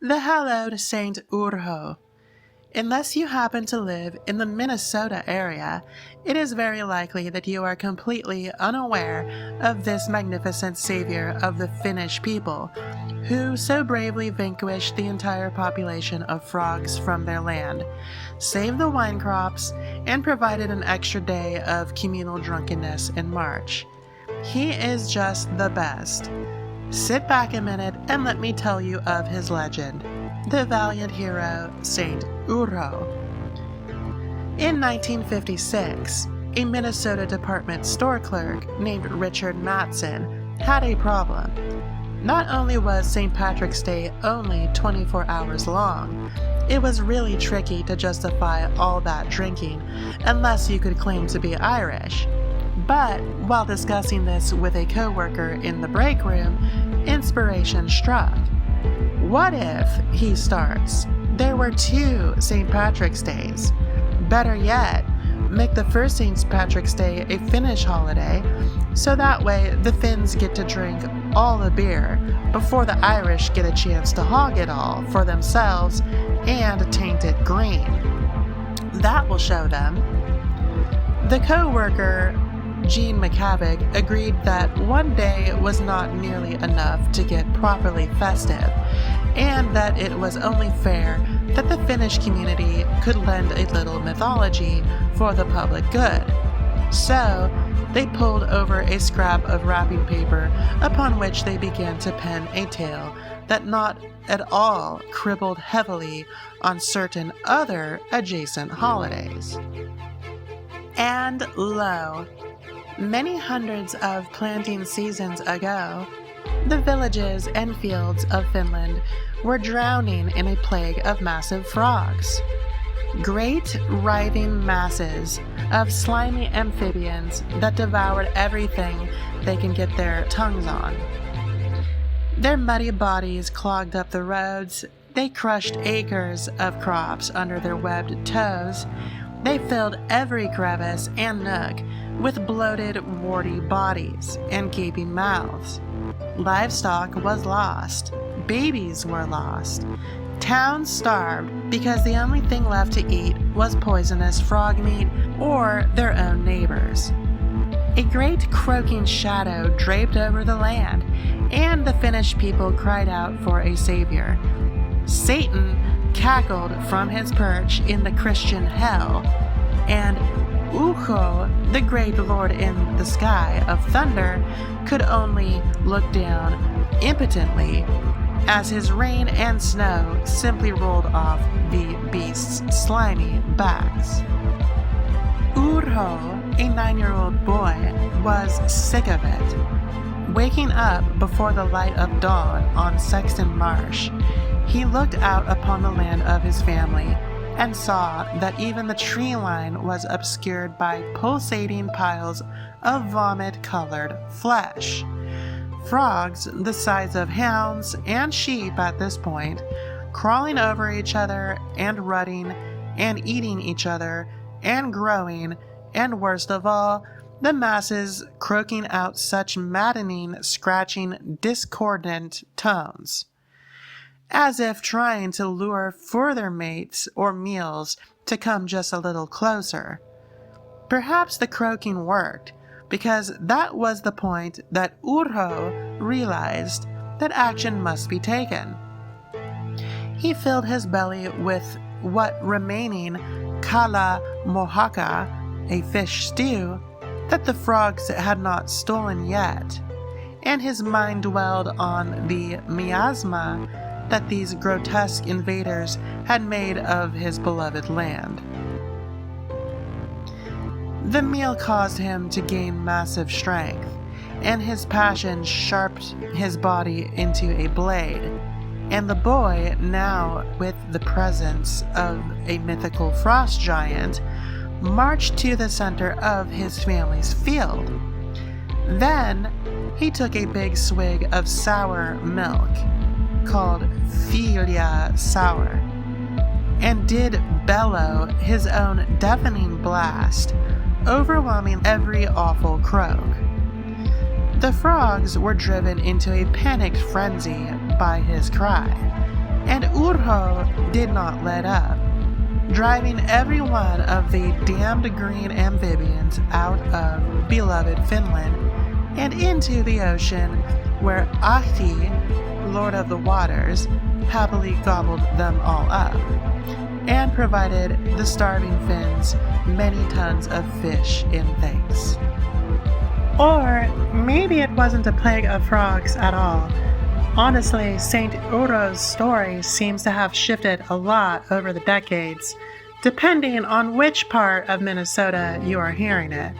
The hallowed Saint Urho. Unless you happen to live in the Minnesota area, it is very likely that you are completely unaware of this magnificent savior of the Finnish people, who so bravely vanquished the entire population of frogs from their land, saved the wine crops, and provided an extra day of communal drunkenness in March. He is just the best. Sit back a minute and let me tell you of his legend, the valiant hero Saint Urho. In 1956, a Minnesota department store clerk named Richard Matson had a problem. Not only was St. Patrick's Day only 24 hours long, it was really tricky to justify all that drinking unless you could claim to be Irish. But while discussing this with a coworker in the break room, inspiration struck. What if, he starts, there were 2 St. Patrick's Days? Better yet, make the first St. Patrick's Day a Finnish holiday, so that way the Finns get to drink all the beer before the Irish get a chance to hog it all for themselves and taint it green. That will show them. The co-worker, Gene McCavick, agreed that one day was not nearly enough to get properly festive, and that it was only fair that the Finnish community could lend a little mythology for the public good. So, they pulled over a scrap of wrapping paper upon which they began to pen a tale that not at all cribbled heavily on certain other adjacent holidays. And lo, many hundreds of planting seasons ago, the villages and fields of Finland were drowning in a plague of massive frogs. Great writhing masses of slimy amphibians that devoured everything they can get their tongues on. Their muddy bodies clogged up the roads, they crushed acres of crops under their webbed toes, they filled every crevice and nook with bloated, warty bodies and gaping mouths. Livestock was lost. Babies were lost. Towns starved because the only thing left to eat was poisonous frog meat or their own neighbors. A great croaking shadow draped over the land, and the Finnish people cried out for a savior. Satan cackled from his perch in the Christian hell, and Urho, the great lord in the sky of thunder, could only look down impotently as his rain and snow simply rolled off the beasts' slimy backs. Urho, a 9-year-old boy, was sick of it. Waking up before the light of dawn on Sexton Marsh, he looked out upon the land of his family and saw that even the tree line was obscured by pulsating piles of vomit-colored flesh. Frogs the size of hounds and sheep at this point, crawling over each other and rutting and eating each other and growing, and worst of all, the masses croaking out such maddening, scratching, discordant tones, as if trying to lure further mates or meals to come just a little closer. Perhaps the croaking worked, because that was the point that Urho realized that action must be taken. He filled his belly with what remaining kala mohaka, a fish stew, that the frogs had not stolen yet, and his mind dwelled on the miasma that these grotesque invaders had made of his beloved land. The meal caused him to gain massive strength, and his passion sharpened his body into a blade, and the boy, now with the presence of a mythical frost giant, marched to the center of his family's field. Then he took a big swig of sour milk, called Filia Sour, and did bellow his own deafening blast, overwhelming every awful croak. The frogs were driven into a panicked frenzy by his cry, and Urho did not let up, driving every one of the damned green amphibians out of beloved Finland and into the ocean, where Ahti, Lord of the Waters, happily gobbled them all up, and provided the starving Finns many tons of fish in thanks. Or maybe it wasn't a plague of frogs at all. Honestly, St. Urho's story seems to have shifted a lot over the decades, depending on which part of Minnesota you are hearing it.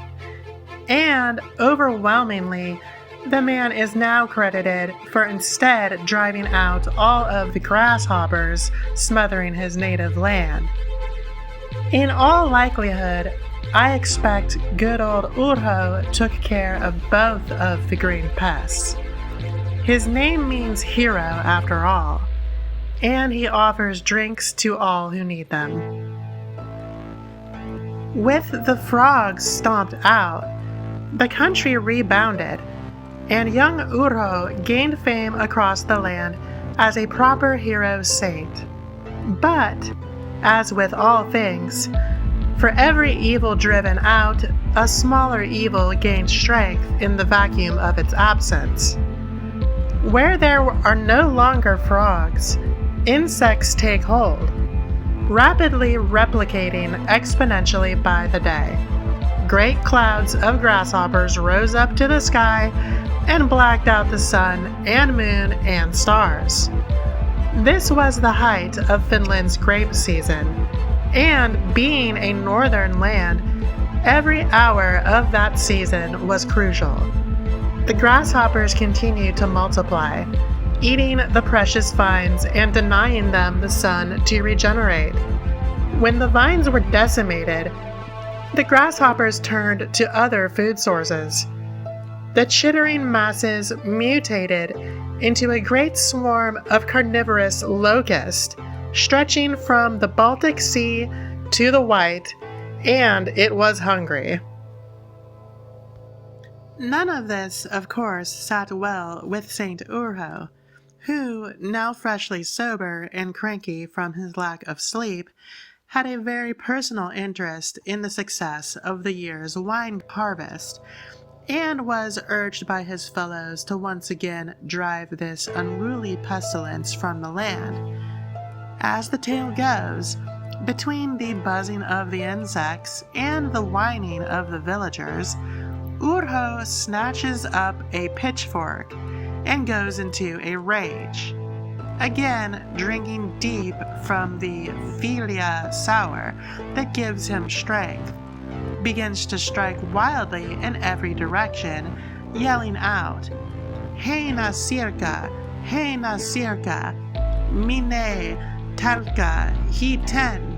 And overwhelmingly, the man is now credited for instead driving out all of the grasshoppers smothering his native land. In all likelihood, I expect good old Urho took care of both of the green pests. His name means hero after all, and he offers drinks to all who need them. With the frogs stomped out, the country rebounded, and young Urho gained fame across the land as a proper hero saint. But, as with all things, for every evil driven out, a smaller evil gains strength in the vacuum of its absence. Where there are no longer frogs, insects take hold, rapidly replicating exponentially by the day. Great clouds of grasshoppers rose up to the sky and blacked out the sun and moon and stars. This was the height of Finland's grape season, and being a northern land, every hour of that season was crucial. The grasshoppers continued to multiply, eating the precious vines and denying them the sun to regenerate. When the vines were decimated, the grasshoppers turned to other food sources. The chittering masses mutated into a great swarm of carnivorous locusts, stretching from the Baltic Sea to the White, and it was hungry. None of this, of course, sat well with St. Urho, who, now freshly sober and cranky from his lack of sleep, had a very personal interest in the success of the year's wine harvest, and was urged by his fellows to once again drive this unruly pestilence from the land. As the tale goes, between the buzzing of the insects and the whining of the villagers, Urho snatches up a pitchfork and goes into a rage. Again, drinking deep from the filia sour that gives him strength, begins to strike wildly in every direction, yelling out, "Heina sirka, mine talka, he ten."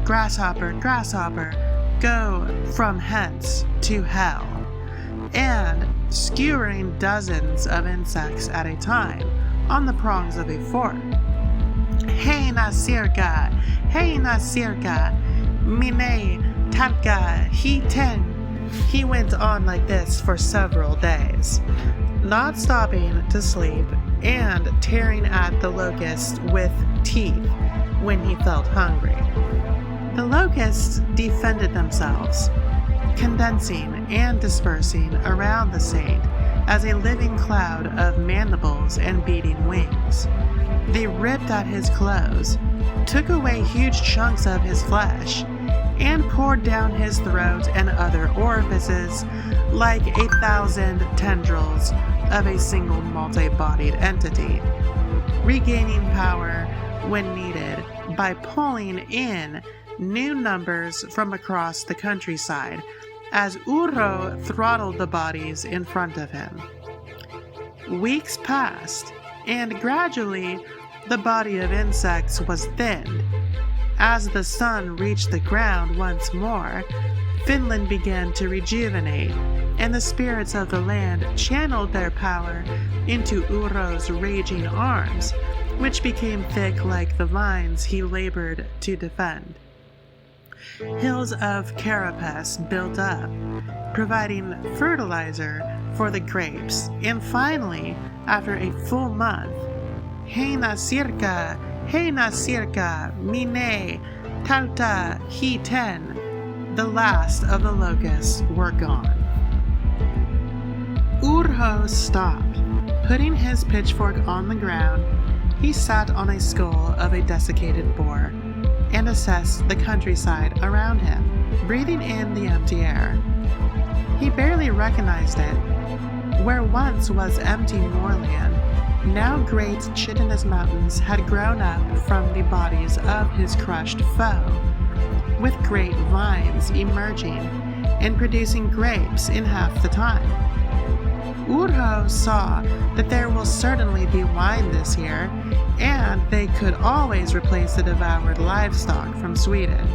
Grasshopper, grasshopper, go from hence to hell. And skewering dozens of insects at a time on the prongs of a fork. Heina sirka, mine talka, he ten. He went on like this for several days, not stopping to sleep and tearing at the locust with teeth when he felt hungry. The locusts defended themselves, condensing and dispersing around the saint as a living cloud of mandibles and beating wings. They ripped at his clothes, took away huge chunks of his flesh, and poured down his throat and other orifices like 1,000 tendrils of a single multi-bodied entity, regaining power when needed by pulling in new numbers from across the countryside as Urho throttled the bodies in front of him. Weeks passed, and gradually the body of insects was thinned. As the sun reached the ground once more, Finland began to rejuvenate, and the spirits of the land channeled their power into Urho's raging arms, which became thick like the vines he labored to defend. Hills of carapace built up, providing fertilizer for the grapes, and finally, after a full month, Heina sirka, Heina circa, mine, talta, he ten. The last of the locusts were gone. Urho stopped. Putting his pitchfork on the ground, he sat on a skull of a desiccated boar and assessed the countryside around him, breathing in the empty air. He barely recognized it. Where once was empty moorland, now great chitinous mountains had grown up from the bodies of his crushed foe, with great vines emerging and producing grapes in half the time. Urho saw that there will certainly be wine this year, and they could always replace the devoured livestock from Sweden.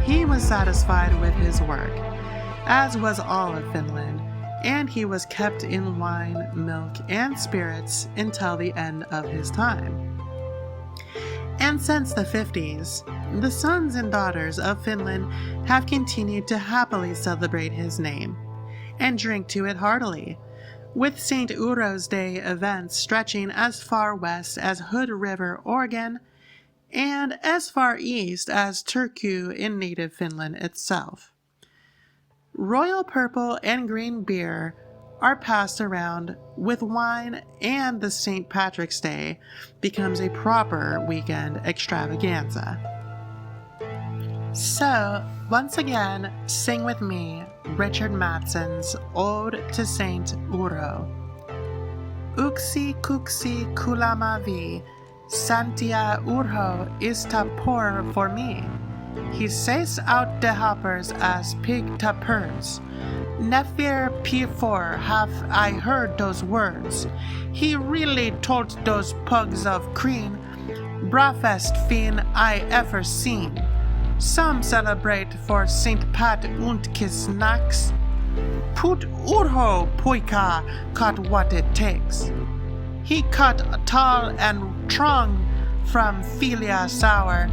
He was satisfied with his work, as was all of Finland, and he was kept in wine, milk, and spirits until the end of his time. And since the 50s, the sons and daughters of Finland have continued to happily celebrate his name and drink to it heartily, with St. Urho's Day events stretching as far west as Hood River, Oregon, and as far east as Turku in native Finland itself. Royal purple and green beer are passed around with wine, and the St. Patrick's Day becomes a proper weekend extravaganza. So, once again, sing with me Richard Mattsson's Ode to Saint Urho. Uksi kuksi kulama vi, Santia Urho is ta poor for me. He says out the hoppers as pig ta purrs. Never before have I heard those words. He really told those pugs of cream, bravest fiend I ever seen. Some celebrate for St. Pat und kiss snacks. Put Urho poika cut what it takes. He cut tall and strong from filia sour,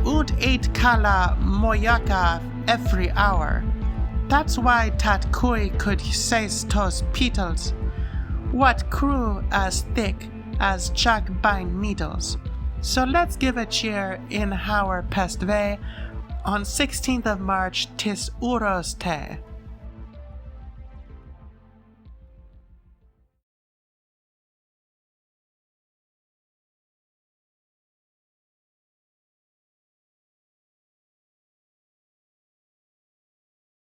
und ate kala moyaka every hour. That's why Tat Kui could say tos petals, what crew as thick as jackbine needles. So let's give a cheer in our pest way on 16th of March, tis Urho's Day.